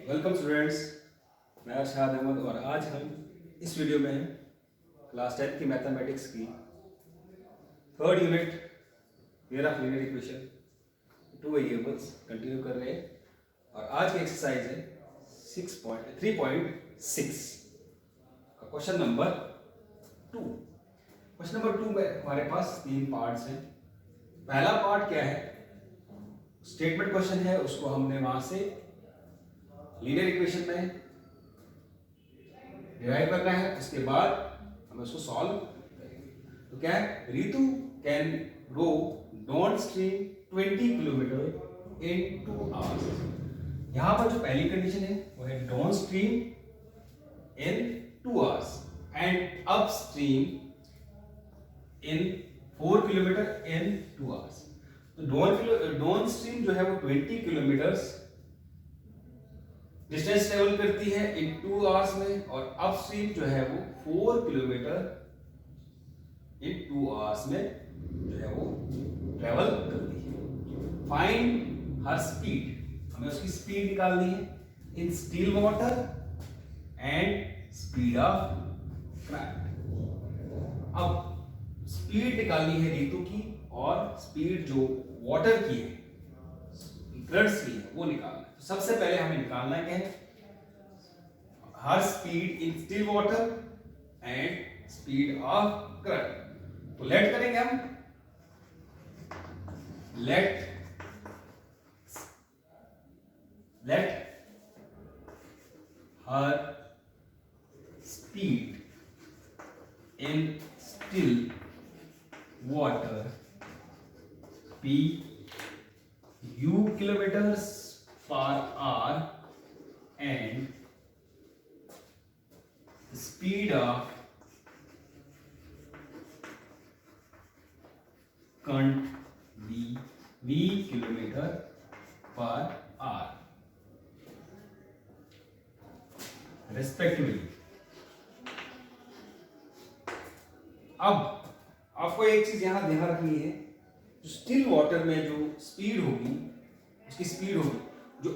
Welcome students, मैं अरशद अहमद और आज हम इस वीडियो में क्लास 10 की मैथमेटिक्स की third unit pair of linear equation two variables continue कर रहे हैं। और आज की एक्सरसाइज है 3.6 का क्वेश्चन नंबर 2। क्वेश्चन नंबर 2 में हमारे पास 3 पार्ट्स हैं। पहला पार्ट क्या है, स्टेटमेंट क्वेश्चन है, उसको हमने वहां से लीनियर इक्वेशन में डिराइव करना है। उसके बाद हमें उसको सॉल्व करेंगे। तो क्या है, Ritu can row down stream 20 kilometre in 2 hours. यहां पर जो पहली कंडीशन है वो है down stream in 2 hours and up stream in 4 kilometre in 2 hours. तो डाउन स्ट्रीम जो है वो 20 किलोमीटर्स डिस्टेंस ट्रेवल करती है इन 2 आवर्स में, और अपस्ट्रीम जो है वो 4 किलोमीटर इन 2 आवर्स में जो है वो ट्रेवल करती है। फाइंड हर स्पीड, हमें उसकी स्पीड निकालनी है इन still water and speed of craft. अब स्पीड निकालनी है रितु की और स्पीड जो वाटर की है, करंट्स की है, वो निकालना है। तो सबसे पहले हमें निकालना क्या है, her speed in still water and speed of current. तो लेट करेंगे हम, let her speed in still water be u kilometers per hour and speed of current v kilometer per hour respectively। अब आपको एक चीज यहां ध्यान रखनी है, जो स्टिल वाटर में जो स्पीड होगी, उसकी स्पीड होगी जो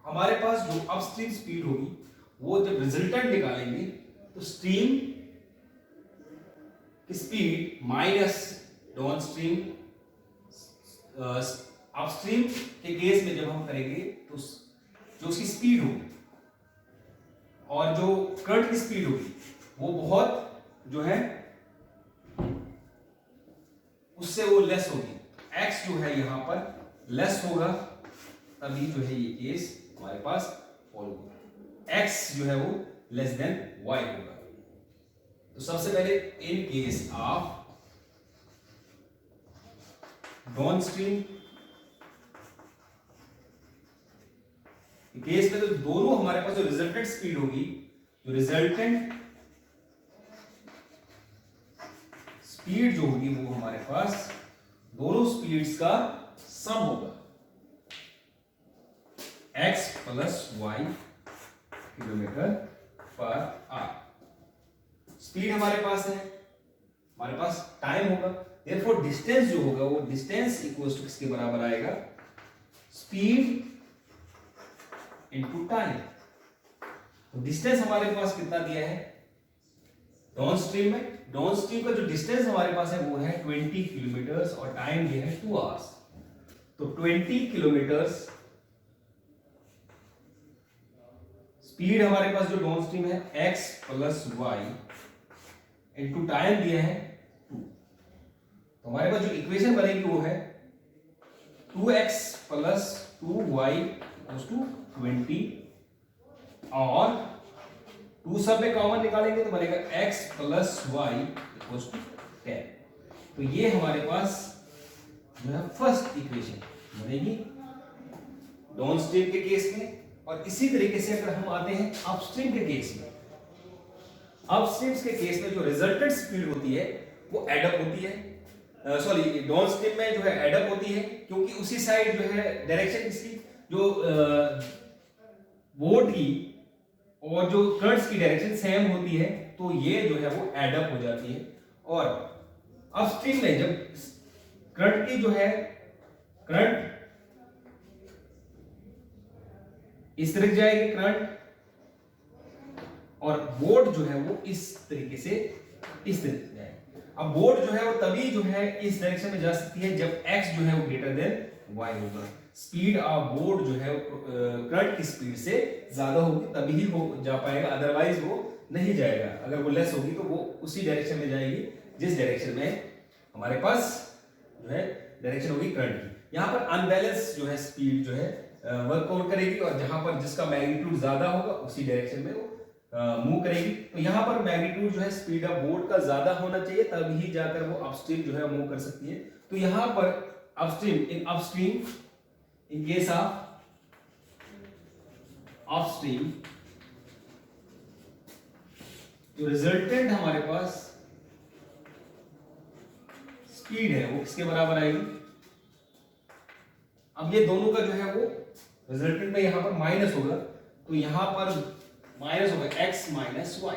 हमारे पास जो अपस्ट्रीम स्पीड होगी, वो जब रिजल्टेंट निकालेंगे तो स्ट्रीम की स्पीड माइनस डाउनस्ट्रीम। अपस्ट्रीम के केस में जब हम करेंगे तो जो उसकी स्पीड होगी और जो करंट की स्पीड होगी वो बहुत जो है उससे वो लेस होगी। x जो है यहां पर लेस होगा, तभी जो है ये केस हमारे पास फॉलो होगा। x जो है वो लेस देन y होगा। तो सबसे पहले in case of downstream case में तो दोनों हमारे पास जो रिजल्टेंट स्पीड होगी, जो रिजल्टेंट स्पीड जो होगी वो हमारे पास दोनों स्पीड्स का सम होगा, x plus y kilometre per our. Speed हमारे पास है, हमारे पास टाइम होगा, देयरफॉर डिस्टेंस जो होगा वो डिस्टेंस इक्वल्स टू किसके बराबर आएगा, स्पीड इनटू टाइम। तो डिस्टेंस हमारे पास कितना दिया है डाउनस्ट्रीम में, डाउनस्ट्रीम का जो डिस्टेंस हमारे पास है वो है 20 किलोमीटर्स और टाइम दिया है 2 आवर्स। तो 20 किलोमीटर्स स्पीड हमारे पास जो डाउनस्ट्रीम है x plus y into time दिया है 2। तो हमारे पास जो इक्वेशन बनेगी वो है 2x plus 2y equals to 20 और 2 सब में कॉमन निकालेंगे तो बनेगा x plus y equals to 10। तो ये हमारे पास जो है फर्स्ट इक्वेशन बनेगी डाउनस्ट्रीम के केस में। और इसी तरीके से अगर हम आते हैं अपस्ट्रीम के केस में, अपस्ट्रीम के केस में जो रिजल्टेंट स्पीड होती है वो एडअप होती है, सॉरी डाउनस्ट्रीम में जो है एडअप होती है, क्योंकि उसी साइड जो है डायरेक्शन इसकी जो बोर्ड की और जो करंट्स की डायरेक्शन सेम होती है, तो ये जो है वो एडअप हो जाती है। और अपस्ट्रीम में जब करंट की जो है करंट इस तरह जाएगी करंट, और बोर्ड जो है वो इस तरीके से इस तरीके से जाएगी। अब बोर्ड जो है वो तभी जो है इस डायरेक्शन में जा सकती है जब x जो है वो ग्रेटर देन y होगा। स्पीड ऑफ बोर्ड जो है करंट की स्पीड से ज्यादा होगी तभी ही वो जा पाएगा, अदरवाइज वो नहीं जाएगा। अगर वो लेस होगी तो वो उसी डायरेक्शन में जाएगी जिस डायरेक्शन में हमारे पास जो है डायरेक्शन होगी करंट की। यहाँ पर अनबैलेंस जो है स्पीड जो है वर्कआउट करेगी, और जहां पर जिसका मैग्नीट्यूड ज्यादा होगा उसी डायरेक्शन में वो मूव करेगी। तो यहाँ पर मैग्नीट्यूड जो है स्पीड ऑफ बोर्ड का ज्यादा होना चाहिए, तभी जाकर वो अपस्ट्रीम जो है मूव कर सकती है। तो यहाँ पर upstream in case of upstream जो रिजल्टेंट हमारे पास स्पीड है वो किसके बराबर आएगी। अब ये दोनों का जो है वो रिजल्टेंट में यहां पर माइनस होगा, तो यहां पर माइनस होगा x माइनस वाई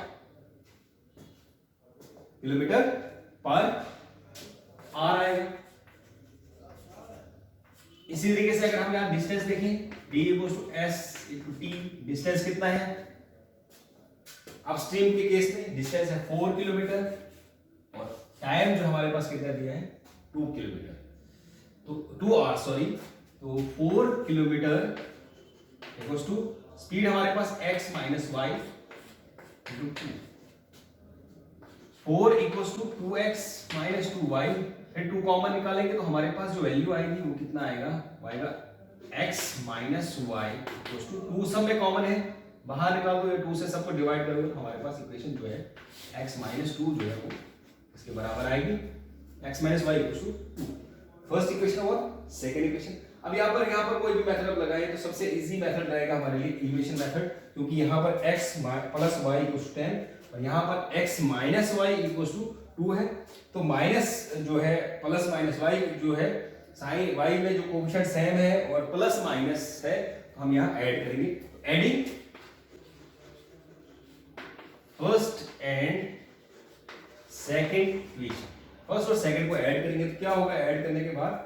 किलोमीटर पर आर आएगा। इसी तरीके से अगर हम यहां डिस्टेंस देखें d s t, डिस्टेंस कितना है अपस्ट्रीम के केस में, डिस्टेंस है 4 किलोमीटर, और टाइम जो हमारे पास कितना दिया है 2 किलोमीटर, तो 2 आवर सॉरी, तो 4 किलोमीटर इक्वल्स टू स्पीड हमारे पास x minus y into 2, 4 equals to 2x minus 2y, फिर 2 कॉमन निकालेंगे तो हमारे पास जो वैल्यू आएगी वो कितना आएगा, आएगा x minus y equals to 2 सब में कॉमन है, बाहर निकाल दो, ये 2 से सबको डिवाइड करोगे तो हमारे पास इक्वेशन जो है x माइनस 2 जो है वो इसके बराबर आएगी, x minus y equals to 2। First equation और सेकंड इक्वेशन। अब यहाँ पर कोई भी मेथड लगाए तो सबसे इजी मेथड रहेगा हमारे लिए इक्वेशन मेथड, क्योंकि यहाँ पर x plus y equals to 10 और यहाँ पर x minus y equals to 2 है, तो माइनस जो है प्लस माइनस वाई जो है साइन वाई में जो कोएफिशिएंट सेम है और प्लस माइनस है, तो हम यहाँ ऐड करेंगे। Adding first and second equation, first और सेकंड को ऐड करेंगे तो क्या होगा, ऐड करने के बाद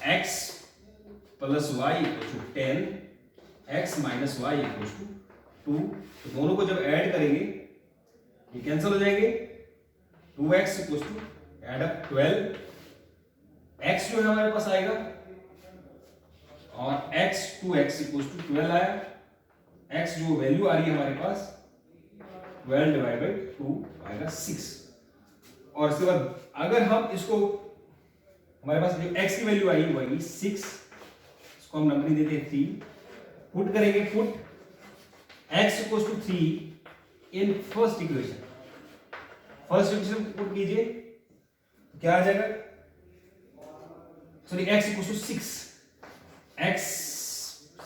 x plus y equal to 10, x minus y equal to 2, तो दोनों को जब ऐड करेंगे ये कैंसिल हो जाएंगे, 2x equal to add up 12, x जो है हमारे पास आएगा और x 2x इक्वल टू 12 आया, x जो वैल्यू आ रही है हमारे पास 12 डिवाइड बाई 2 आएगा 6, और इसके बाद अगर हम इसको हमारे पास जो x की वैल्यू आई वही 6, इसको हम नंबरिंग देते हैं 3, पुट करेंगे, put x equal to 3 in first equation, first equation put कीजिए तो क्या आ जाएगा, sorry x equal to 6, x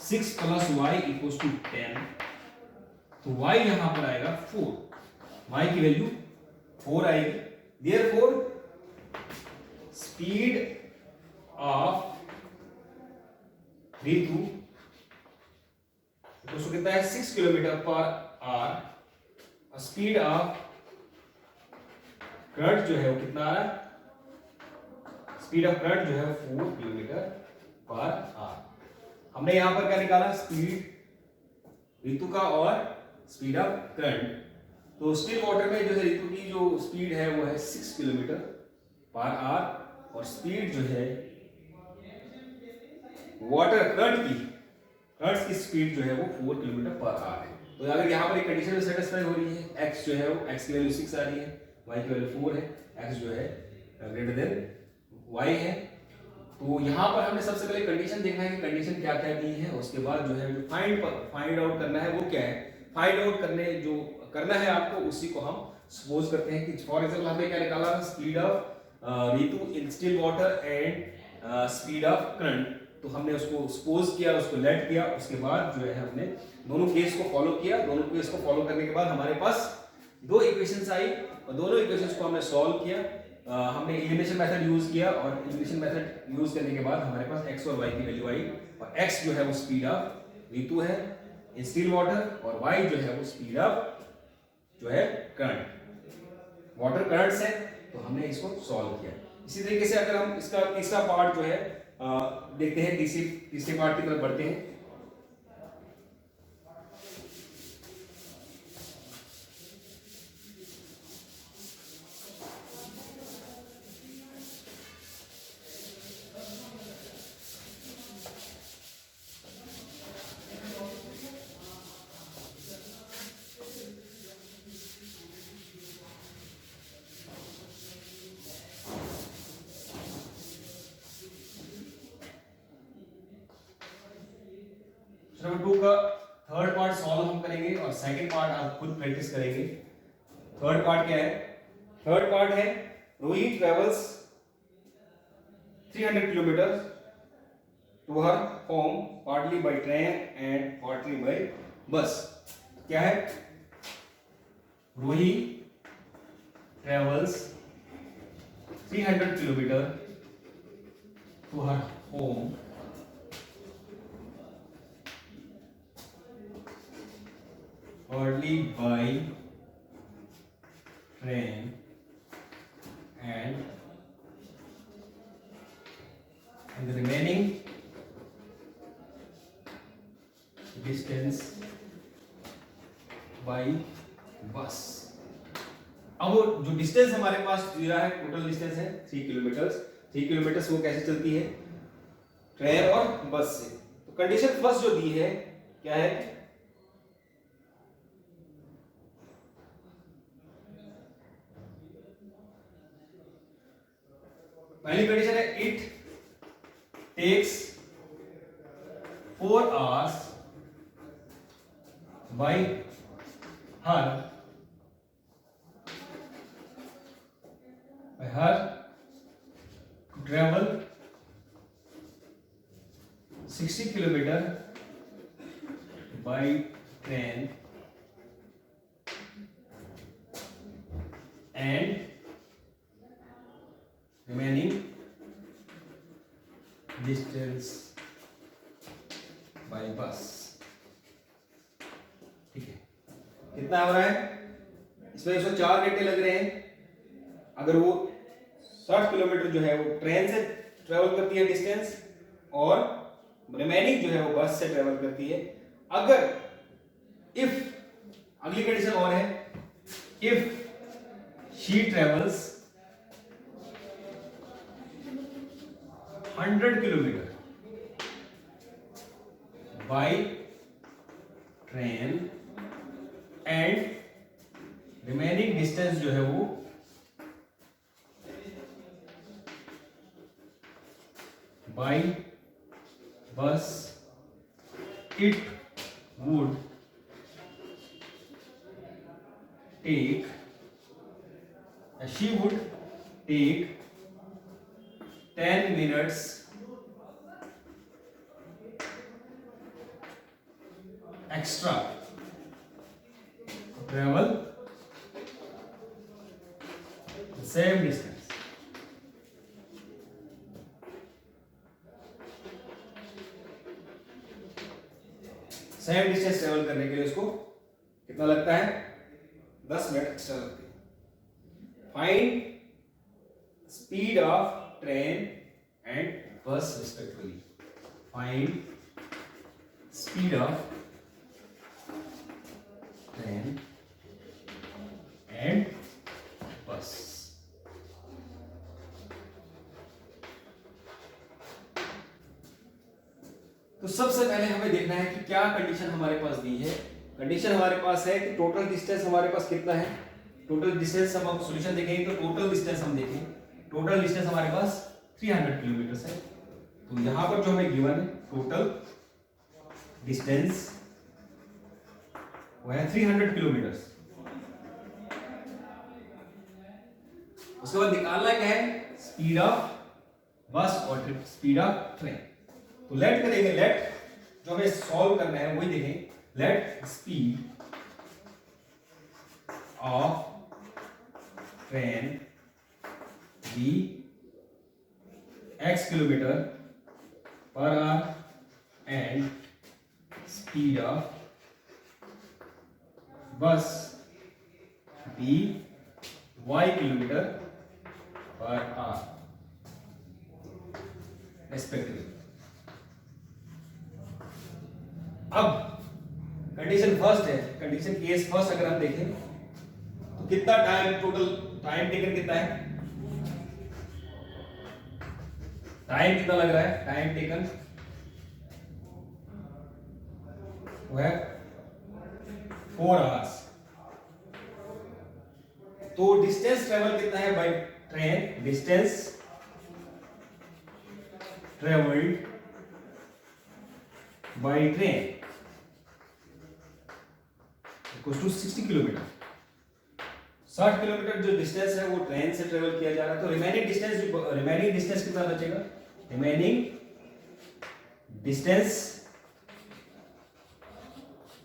6 plus y equal to 10, तो y यहां पर आएगा 4, y की वैल्यू 4 आएगी, देयरफॉर स्पीड ऑफ ऋतु तो कितना है 6 किलोमीटर पर आवर, और स्पीड ऑफ करंट जो है वो कितना आ रहा है, स्पीड ऑफ करंट जो है 4 किलोमीटर पर आवर। हमने यहां पर क्या निकाला, स्पीड ऋतु का और स्पीड ऑफ करंट, तो स्टिल वाटर में जो है ऋतु की जो स्पीड है वो है 6 किलोमीटर पर आवर, और स्पीड जो है वाटर करंट की स्पीड जो है वो 4 किलोमीटर पर आवर है। तो अगर यहाँ पर एक कंडीशन में सेटिस्फाई हो रही है, x जो है वो x की वैल्यू 6 आ रही है, y की वैल्यू 4 है, x जो है ग्रेटर देन y है, तो यहाँ पर हमने सबसे पहले कंडीशन देखना है कि कंडीशन क्या क्या दी है, उसके बाद जो है जो फाइंड आउट करना है वो क्या है, फाइंड आउट करने जो करना है आपको उसी को हम सपोज करते हैं कि फॉर एग्जांपल हमने क्या निकाला, speed of Ritu in still water and speed of current, तो हमने उसको सपोज किया, उसको लेट किया, उसके बाद जो है हमने दोनों केस को फॉलो किया, दोनों केस को फॉलो करने के बाद हमारे पास दो इक्वेशंस आई और दोनों इक्वेशंस को हमने सॉल्व किया, हमने एलिमिनेशन मेथड यूज किया और एलिमिनेशन मेथड यूज करने के बाद हमारे पास x और y की वैल्यू आई, और x जो है वो स्पीड ऑफ ऋतु है इन स्टिल वाटर, और y जो है वो स्पीड ऑफ जो है करंट वाटर करंट्स है, तो हमने इसको सॉल्व किया। इसी तरीके से अगर हम इसका तीसरा पार्ट जो है देखते हैं, तीसरे पार्ट की तरफ बढ़ते हैं। चैप्टर 2 का थर्ड पार्ट सॉल्व हम करेंगे और सेकंड पार्ट आप खुद प्रैक्टिस करेंगे। थर्ड पार्ट क्या है? थर्ड पार्ट है Rohit travels 300 kilometre to her home partly by train and partly by bus. क्या है? Rohit travels 300 kilometre to her home partly by train and the remaining distance by bus। अब जो distance हमारे पास दिया है, टोटल डिस्टेंस है 3 kilometre. 3 kilometre वो कैसे चलती है? ट्रेन और बस से। तो कंडीशन फर्स्ट जो दी है क्या है? पहली कंडीशन है it takes 4 hours by her to travel 60 kilometer by train and remaining distance by bus। ठीक है, कितना हो रहा है? इसमें 104 घंटे लग रहे हैं। अगर वो 60 किलोमीटर जो है वो ट्रेन से ट्रेवल करती है डिस्टेंस और रिमेनिंग जो है वो बस से ट्रेवल करती है। अगर इफ अगली कंडीशन और है, if she travels 100 kilometre by train and remaining distance जो है वो by bus, it would take she would take 10 minutes extra to travel the same distance। Same distance travel करने के लिए उसको कितना लगता है? 10 मिनट एक्स्ट्रा लगते हैं। Find speed of train and bus respectively। Find speed of train and bus। तो सबसे पहले हमें देखना है कि क्या कंडीशन हमारे पास दी है। कंडीशन हमारे पास है कि टोटल डिस्टेंस हमारे पास कितना है। टोटल डिस्टेंस हम सॉल्यूशन देखेंगे तो टोटल डिस्टेंस हम देखें, टोटल डिस्टेंस हमारे पास 300 किलोमीटर है। तो यहां पर जो हमें गिवन है टोटल डिस्टेंस वो है 300 किलोमीटर। उसके बाद निकालना क्या है? स्पीड ऑफ बस और स्पीड ऑफ ट्रेन। तो लेट करेंगे, लेट जो हमें सॉल्व करना है वही देखें। Let speed of train be x kilometre per hour and speed of bus be y kilometre per hour respectively. अब कंडीशन फर्स्ट है, कंडीशन केस फर्स्ट अगर हम देखें तो कितना टाइम, टोटल टाइम टेकन कितना है? टाइम कितना लग रहा है? टाइम टेकन वो है 4 आवर्स। तो डिस्टेंस ट्रेवल कितना है by train? Distance travelled by train equals to 60 kilometre. 60 kilometre जो डिस्टेंस है वो ट्रेन से ट्रेवल किया जा रहा है, तो रिमेनिंग डिस्टेंस कितना बचेगा? रिमेनिंग डिस्टेंस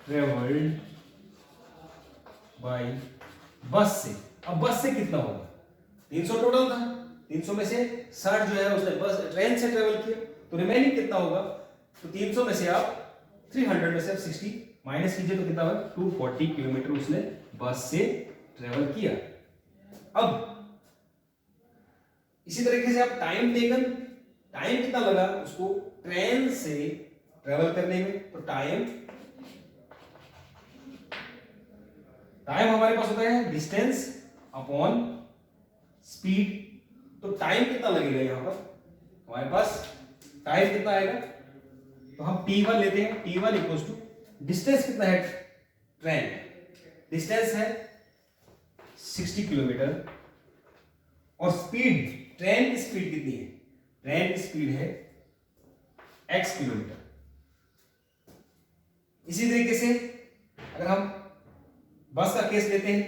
ट्रेवल्ड बाय बस से। अब बस से कितना होगा? 300 टोटल था, 300 में से 60 जो है उसने बस ट्रेन से ट्रेवल किया, तो रिमेनिंग कितना होगा? तो 300 में से आप 300 में से आप 60 माइनस कीजिए, तो कितना होगा? 240 किलोमीटर उसने बस से ट्रेवल किया। अब इसी तरीके से आप टाइम कितना लगा उसको ट्रेन से ट्रेवल करने में? तो टाइम हमारे पास होता है डिस्टेंस अपॉन स्पीड। तो टाइम कितना लगेगा यहां पर? हमारे पास टाइम कितना आएगा? तो हम t1 लेते हैं। t1 इक्वल्स टू डिस्टेंस कितना है? ट्रेन डिस्टेंस है 60 किलोमीटर और स्पीड, ट्रेन की स्पीड कितनी है? ट्रेन की स्पीड है x किलोमीटर। इसी तरीके से अगर हम बस का केस लेते हैं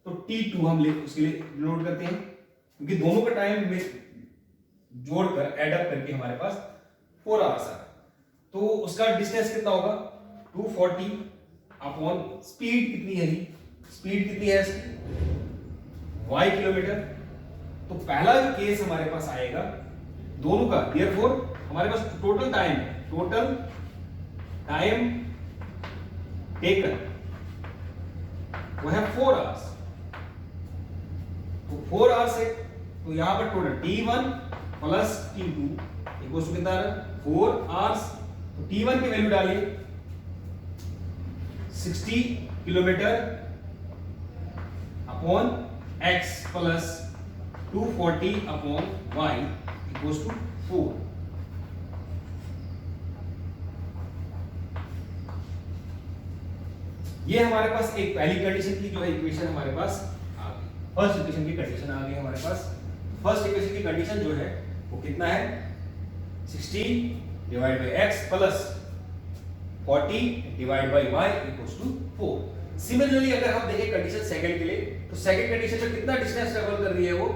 तो t2 हम उसके लिए नोट करते हैं, क्योंकि दोनों का टाइम में जोड़कर एड अप करके हमारे पास 4 आवर्स आ। तो उसका डिस्टेंस कितना होगा? 240 अपॉन स्पीड कितनी है? स्पीड कितनी है y किलोमीटर। तो पहला जो केस हमारे पास आएगा दोनों का, देयरफॉर हमारे पास टोटल टाइम टेकन वो है 4 आवर्स। तो 4 आवर्स है, तो यहां पर total t1 plus t2 equals to कितना आ रहा है? 4 आवर्स। तो t1 की वैल्यू डालिए 60 kilometre upon x plus 240 upon y equals to 4। ये हमारे पास एक पहली कंडीशन की जो है इक्वेशन हमारे पास आ गई। फर्स्ट इक्वेशन की कंडीशन आ गई हमारे पास। फर्स्ट इक्वेशन की कंडीशन जो है वो कितना है? 60 divide by x plus 40 divide by y equals to 4। Similarly अगर हम देखें कंडीशन सेकंड के लिए, तो सेकंड कंडीशन में कितना डिस्टेंस ट्रेवल कर रही है वो?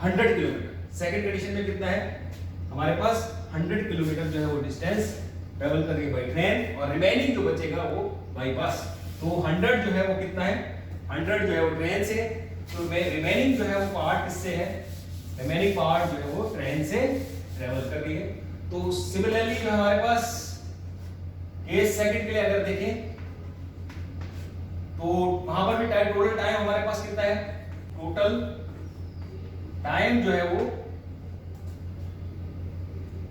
100 किलोमीटर। सेकंड कंडीशन में कितना है हमारे पास? 100 किलोमीटर जो है वो डिस्टेंस ट्रेवल कर रही है बाय ट्रेन, और रिमेनिंग जो बचेगा वो बाय बस। तो 100 जो है वो कितना है? 100 जो है वो ट्रेन से, तो रिमेनिंग जो है वो पार्ट किससे है? रिमेनिंग पार्ट जो है वो ट्रेन से ट्रेवल कर रही है। तो सिमिलरली जो हमारे पास केस सेकंड के लिए अगर देखें तो वहां पर भी टोटल टाइम हमारे पास कितना है? टोटल टाइम जो है वो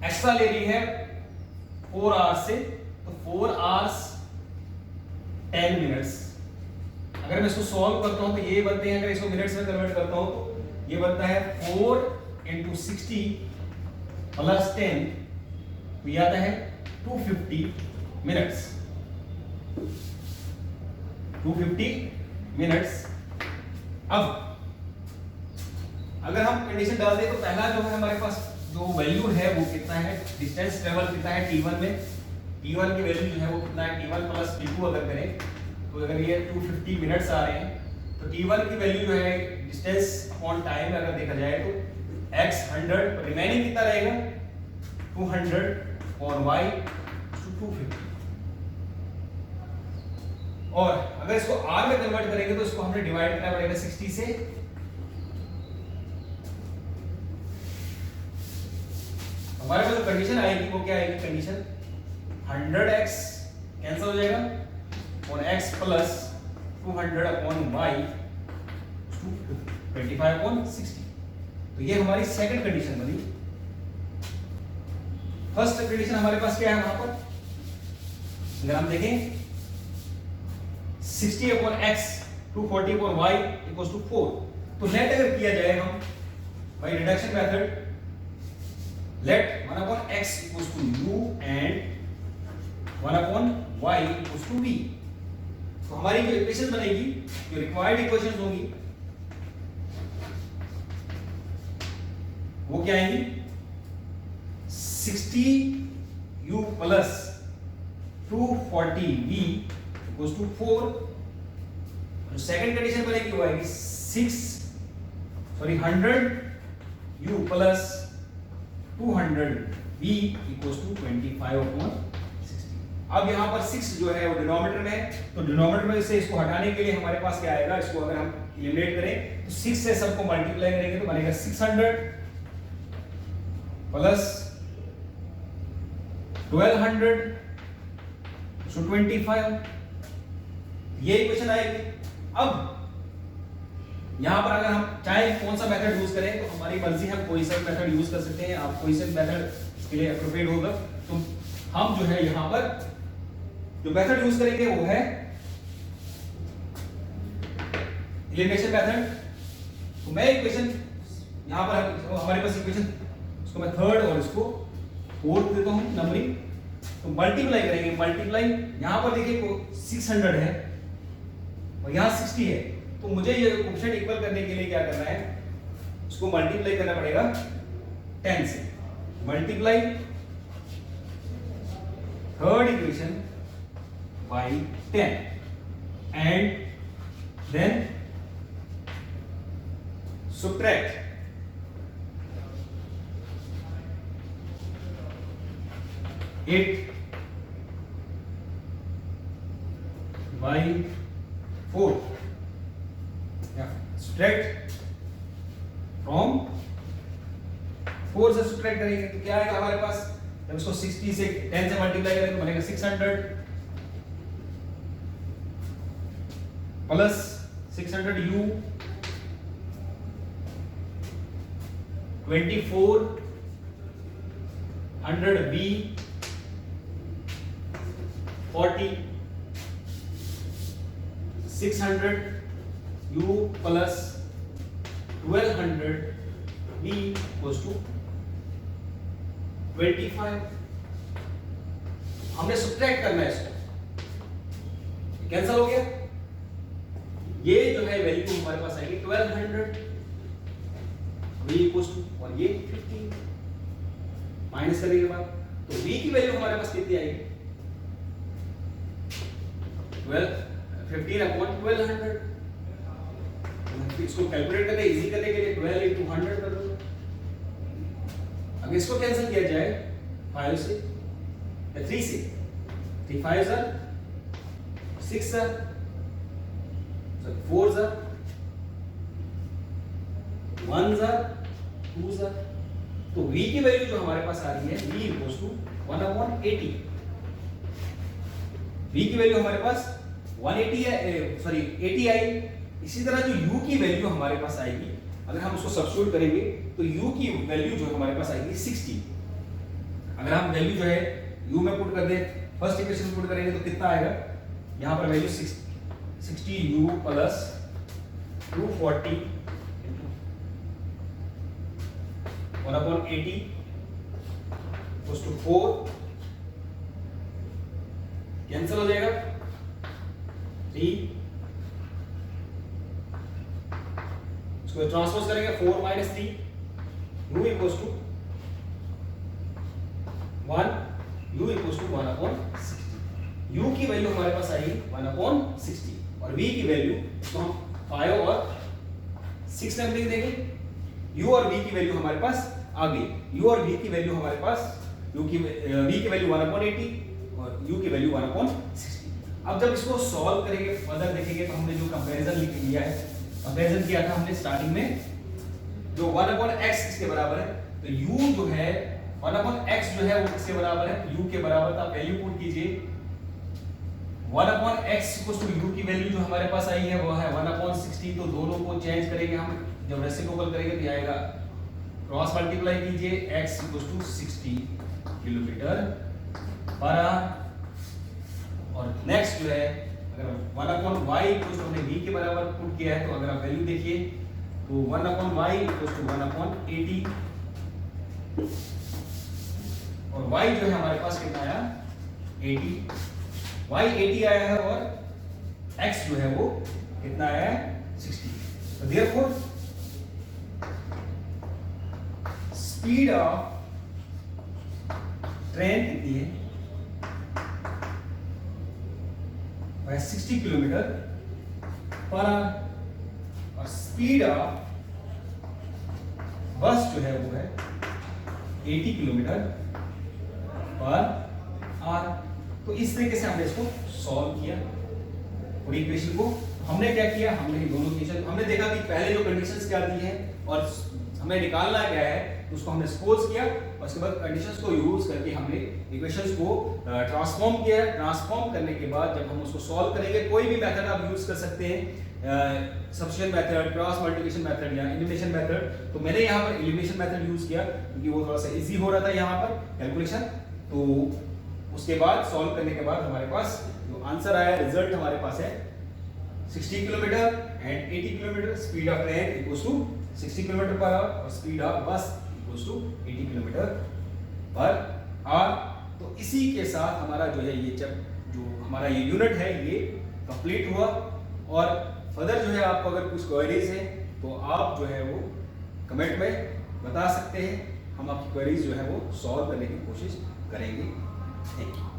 एक्स्ट्रा ले रही है 4 आवर्स से, तो 4 आवर्स 10 मिनट्स। अगर मैं इसको सॉल्व करता हूं तो ये बनते हैं, अगर इसको मिनट्स में कन्वर्ट करता हूं तो ये बनता है 4 into 60 प्लस 10, तो ये आता है 250 मिनट्स। 250 मिनट्स। अब अगर हम कंडीशन डाल दें तो पहला जो है हमारे पास जो वैल्यू है वो कितना है? डिस्टेंस ट्रेवल कितना है t1 में? t1 की वैल्यू जो है वो कितना है? t1 प्लस t2 अगर करें तो अगर ये 250 मिनट्स आ रहे हैं तो t1 की वैल्यू जो है डिस्टेंस अपॉन टाइम अगर देखा जाए तो x 100, रिमेनिंग कितना रहेगा? 200 और y 250। और अगर इसको r में कन्वर्ट करेंगे तो इसको हमें डिवाइड करना पड़ेगा 60 से। हमारे पास जो कंडीशन आएगी वो क्या आएगी? कंडीशन 100x कैंसिल हो जाएगा और x plus 200 upon y 25 upon 60। तो ये हमारी सेकंड कंडीशन बनी। फर्स्ट कंडीशन हमारे पास क्या है? वहां पर अगर हम देखें 60 upon x 240 upon y equals to 4, तो लेट अगर किया जाए हम by reduction method, let 1 upon x equals to u and 1 upon y equals to v। तो हमारी जो इक्वेशन बनेगी, जो रिक्वायर्ड इक्वेशंस होंगी वो क्या आएंगी? 60u plus 240v equals to 4। जो सेकंड कंडीशन बनेगी वो आएगी 100 u plus 200 v equals to 25/60। अब यहाँ पर 6 जो है वो डिनोमिनेटर में है, तो डिनोमिनेटर में से इसको हटाने के लिए हमारे पास क्या आएगा, इसको अगर हम एलिमिनेट करें तो 6 से सबको मल्टीप्लाई करेंगे तो बनेगा 600 प्लस 1200 सो 25। ये इक्वेशन आएगी। अब यहां पर अगर हम चाहे कौन सा मेथड यूज करें तो हमारी मर्जी, हम कोई सा मेथड यूज कर सकते हैं। आप कोई सा मेथड इसके लिए एप्रोप्रिएट होगा, तो हम जो है यहां पर जो मेथड यूज करेंगे वो है एलिमिनेशन मेथड। तो मैं इक्वेशन यहां पर हमारे पास इक्वेशन, इसको मैं थर्ड और इसको फोर्थ देता हूं नंबरिंग, तो मल्टीप्लाई करेंगे। मल्टीप्लाई यहां पर देखिए 600 है और यहां 60 है, तो मुझे ये कोएफिशिएंट इक्वल करने के लिए क्या करना है, इसको मल्टीप्लाई करना पड़ेगा 10 से। Multiply third equation by 10 and then subtract 8 by 4, subtract from 4 से subtract करेंगे तो क्या आएगा हमारे पास, जब इसको 60 से 10 से मल्टीप्लाई करेंगे तो बनेगा 600 plus 600 u 2400 v 40 600 u plus 1200 v equals to 25। हमने सब्ट्रैक्ट करना है, इसको कैंसिल हो गया। ये जो है वैल्यू हमारे पास आएगी 1200 v इक्वल्स टू, और ये 15 माइनस करने के बाद तो v की वैल्यू हमारे पास कितनी आएगी 15/1200। इसको कैलकुलेट करने इजी करने के लिए 12 into 100 कर दो। अब इसको कैंसिल किया जाए 5 से या 3 से, 3 5 are 6 are 4 are 1 are 2 are, तो v की वैल्यू जो हमारे पास आ रही है v इक्वल्स टू 1/80। v की वैल्यू हमारे पास 180 है, सॉरी 80 आई। इसी तरह जो u की वैल्यू हमारे पास आएगी, अगर हम उसको सब्स्टिट्यूट करेंगे तो u की वैल्यू जो हमारे पास आएगी 60। अगर हम वैल्यू जो है u में पुट कर दें, फर्स्ट इक्वेशन में पुट करेंगे तो कितना आएगा, यहां पर value 60 u plus 240 1/80 equals to 4, cancel हो जाएगा 3, इसको ट्रांसपोज करेंगे 4 - 3 u equals to 1, u equals to 1/60। u की वैल्यू हमारे पास आई 1/60 और v की वैल्यू इसको हम 5 और 6 में लिख देंगे। u और v की वैल्यू हमारे पास आ गई। u और v की वैल्यू हमारे पास v की वैल्यू 1/80 और u की वैल्यू 1/60। अब जब इसको सॉल्व करेंगे, फर्दर देखेंगे तो हमने जो कंपैरिजन लिया है, कंपैरिजन किया था हमने स्टार्टिंग में, जो 1/x इसके बराबर है, तो u जो है 1/x जो है वो किसके बराबर है, u के बराबर था। वैल्यू पुट कीजिए 1/x इक्वल्स टू u की वैल्यू जो हमारे पास आई है वो है 1/60। तो दोनों को चेंज करेंगे हम, जब रेसिप्रोकल करेंगे तो आएगा, क्रॉस मल्टीप्लाई कीजिए x equals to 60 kilometre per hour. और नेक्स्ट जो है अगर 1/y इक्वल्स टू हमने v के बराबर पुट किया है, तो अगर आप वैल्यू देखिए तो 1/y इक्वल्स टू 1/80 और y जो है हमारे पास कितना आया 80, y 80 आया है और x जो है वो कितना आया है 60। तो देयरफॉर स्पीड ऑफ ट्रेन कितनी है वह 60 किलोमीटर पर आवर, और स्पीड ऑफ बस जो है वो है 80 किलोमीटर पर आवर। तो इस तरीके से हमने इसको सॉल्व किया पूरी इक्वेशन को। हमने क्या किया, हमने दोनों इक्वेशन, हमने देखा कि पहले जो कंडीशंस क्या दी है और हमें निकालना क्या है, उसको हमने सपोज किया और उसके बाद कंडीशंस को यूज करके हमने इक्वेशंस को ट्रांसफॉर्म किया। ट्रांसफॉर्म करने के बाद जब हम उसको सॉल्व करेंगे, कोई भी मेथड आप यूज कर सकते हैं, substitution method, cross multiplication method या एलिमिनेशन मेथड। तो मैंने यहाँ पर एलिमिनेशन मेथड यूज किया क्योंकि वो थोड़ा सा इजी हो रहा था यहाँ पर कैलकुलेशन। तो उसके बाद सॉल्व करने के बाद हमारे पास जो आंसर आया, रिजल्ट हमारे पास है 60 kilometre and 80 kilometre. Speed of train equals to 60 kilometre per hour और speed of bus equals to 80 kilometre per hour. तो इसी के साथ हमारा जो है ये जो हमारा ये यूनिट है ये कंप्लीट हुआ। और फर्दर जो है आपको अगर कुछ क्वेरीज है तो आप जो है वो कमेंट में बता सकते हैं, हम आपकी क्वेरीज जो है वो सॉल्व करने की कोशिश करेंगे। Thank you.